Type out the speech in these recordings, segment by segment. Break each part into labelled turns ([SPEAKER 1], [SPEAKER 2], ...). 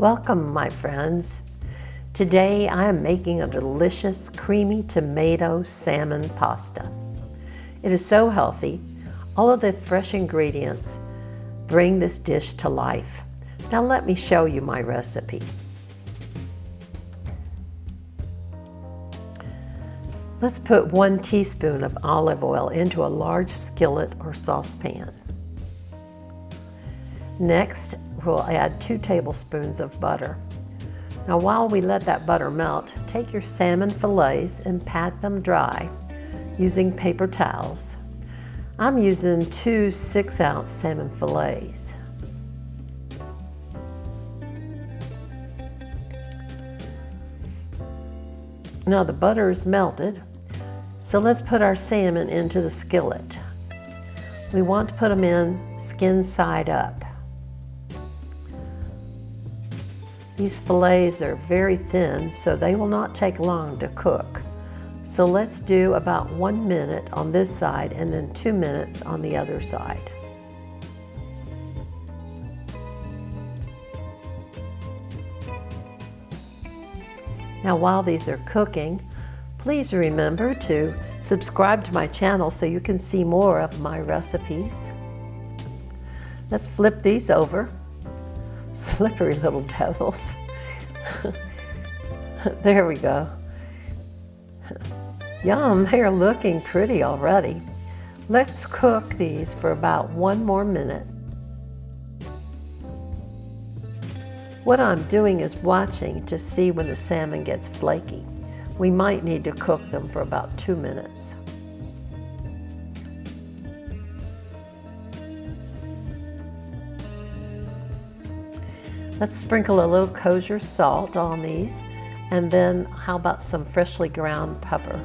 [SPEAKER 1] Welcome, my friends. Today I am making a delicious creamy tomato salmon pasta. It is so healthy. All of the fresh ingredients bring this dish to life. Now let me show you my recipe. Let's put 1 teaspoon of olive oil into a large skillet or saucepan. Next, we'll add 2 tablespoons of butter. Now while we let that butter melt, take your salmon fillets and pat them dry using paper towels. I'm using 2 6-ounce salmon fillets. Now the butter is melted, so let's put our salmon into the skillet. We want to put them in skin side up. These fillets are very thin, so they will not take long to cook. So let's do about 1 minute on this side and then 2 minutes on the other side. Now while these are cooking, please remember to subscribe to my channel so you can see more of my recipes. Let's flip these over. Slippery little devils. There we go. Yum, they are looking pretty already. Let's cook these for about 1 more minute. What I'm doing is watching to see when the salmon gets flaky. We might need to cook them for about 2 minutes. Let's sprinkle a little kosher salt on these, and then how about some freshly ground pepper?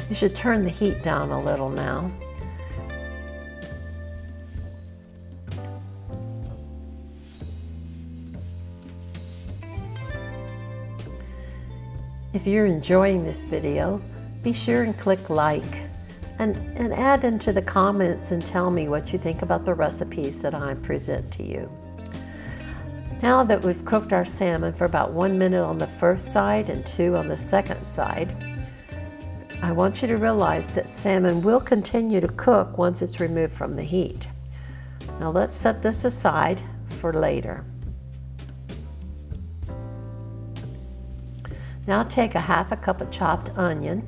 [SPEAKER 1] You should turn the heat down a little now. If you're enjoying this video, be sure and click like and add into the comments and tell me what you think about the recipes that I present to you. Now that we've cooked our salmon for about 1 minute on the first side and 2 on the second side, I want you to realize that salmon will continue to cook once it's removed from the heat. Now let's set this aside for later. Now take a 1/2 cup of chopped onion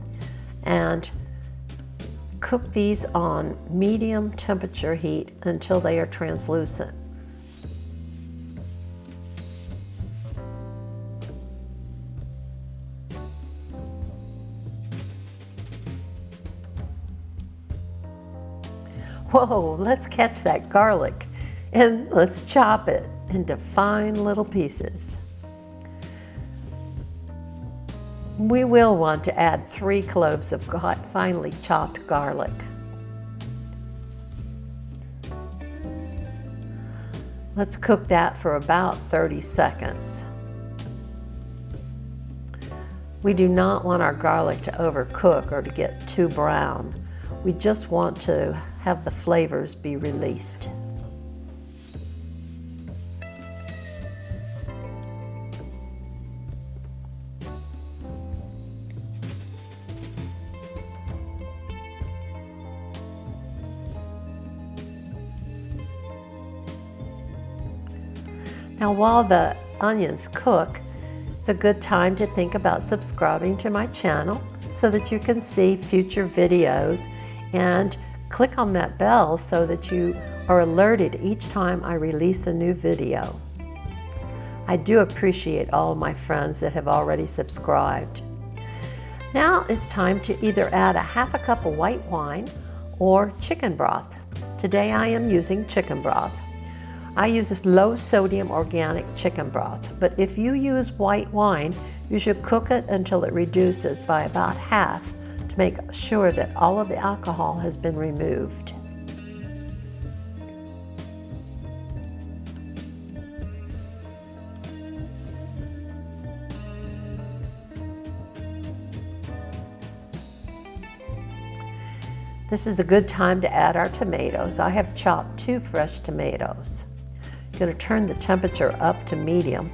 [SPEAKER 1] and cook these on medium temperature heat until they are translucent. Whoa, let's catch that garlic and let's chop it into fine little pieces. We will want to add 3 cloves of finely chopped garlic. Let's cook that for about 30 seconds. We do not want our garlic to overcook or to get too brown. We just want to have the flavors be released. Now while the onions cook, it's a good time to think about subscribing to my channel so that you can see future videos, and click on that bell so that you are alerted each time I release a new video. I do appreciate all my friends that have already subscribed. Now it's time to either add a 1/2 cup of white wine or chicken broth. Today I am using chicken broth. I use this low sodium organic chicken broth, but if you use white wine, you should cook it until it reduces by about half to make sure that all of the alcohol has been removed. This is a good time to add our tomatoes. I have chopped 2 fresh tomatoes. I'm going to turn the temperature up to medium.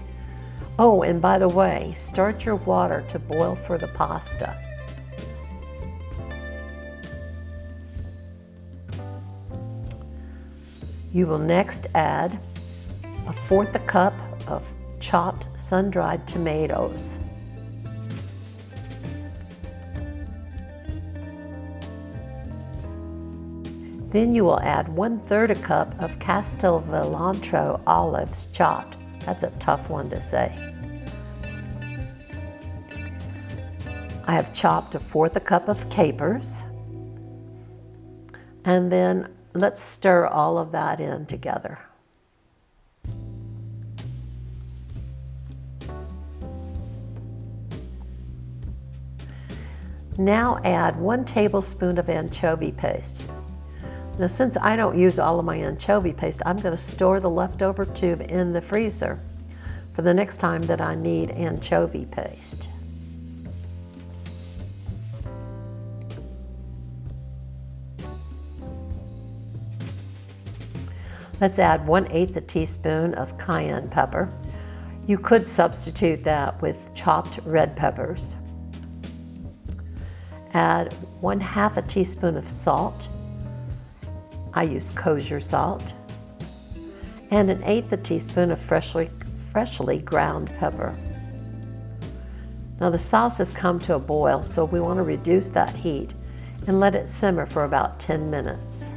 [SPEAKER 1] Oh, and by the way, start your water to boil for the pasta. You will next add 1/4 cup of chopped sun-dried tomatoes. Then you will add 1/3 cup of Castelvillantrò olives chopped. That's a tough one to say. I have chopped 1/4 cup of capers. And then let's stir all of that in together. Now add 1 tablespoon of anchovy paste. Now, since I don't use all of my anchovy paste, I'm going to store the leftover tube in the freezer for the next time that I need anchovy paste. Let's add 1/8 teaspoon of cayenne pepper. You could substitute that with chopped red peppers. Add 1/2 teaspoon of salt. I use kosher salt. And 1/8 teaspoon of freshly ground pepper. Now the sauce has come to a boil, so we want to reduce that heat and let it simmer for about 10 minutes.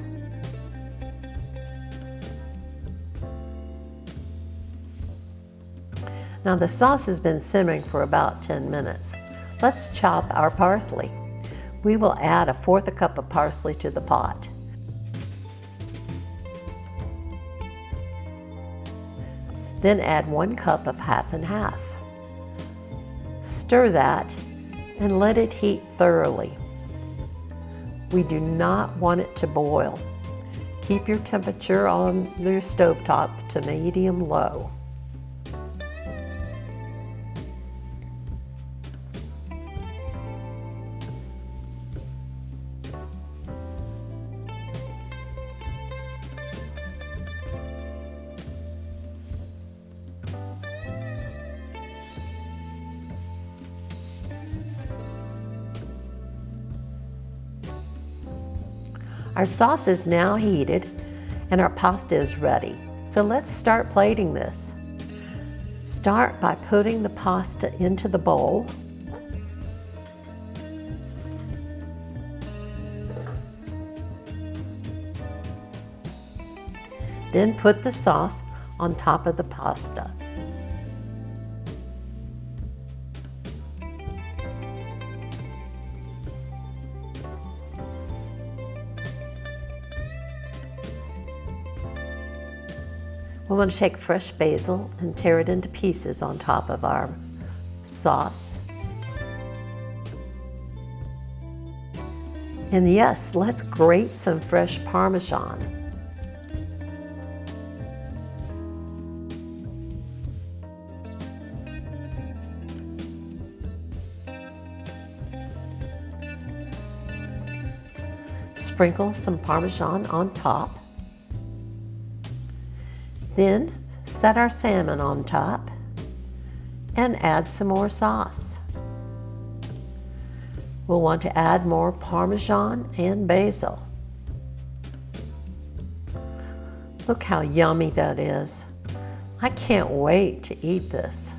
[SPEAKER 1] Now the sauce has been simmering for about 10 minutes. Let's chop our parsley. We will add 1/4 cup of parsley to the pot. Then add 1 cup of half and half. Stir that and let it heat thoroughly. We do not want it to boil. Keep your temperature on your stovetop to medium low. Our sauce is now heated and our pasta is ready. So let's start plating this. Start by putting the pasta into the bowl. Then put the sauce on top of the pasta. We're going to take fresh basil and tear it into pieces on top of our sauce. And yes, let's grate some fresh Parmesan. Sprinkle some Parmesan on top. Then set our salmon on top and add some more sauce. We'll want to add more Parmesan and basil. Look how yummy that is. I can't wait to eat this.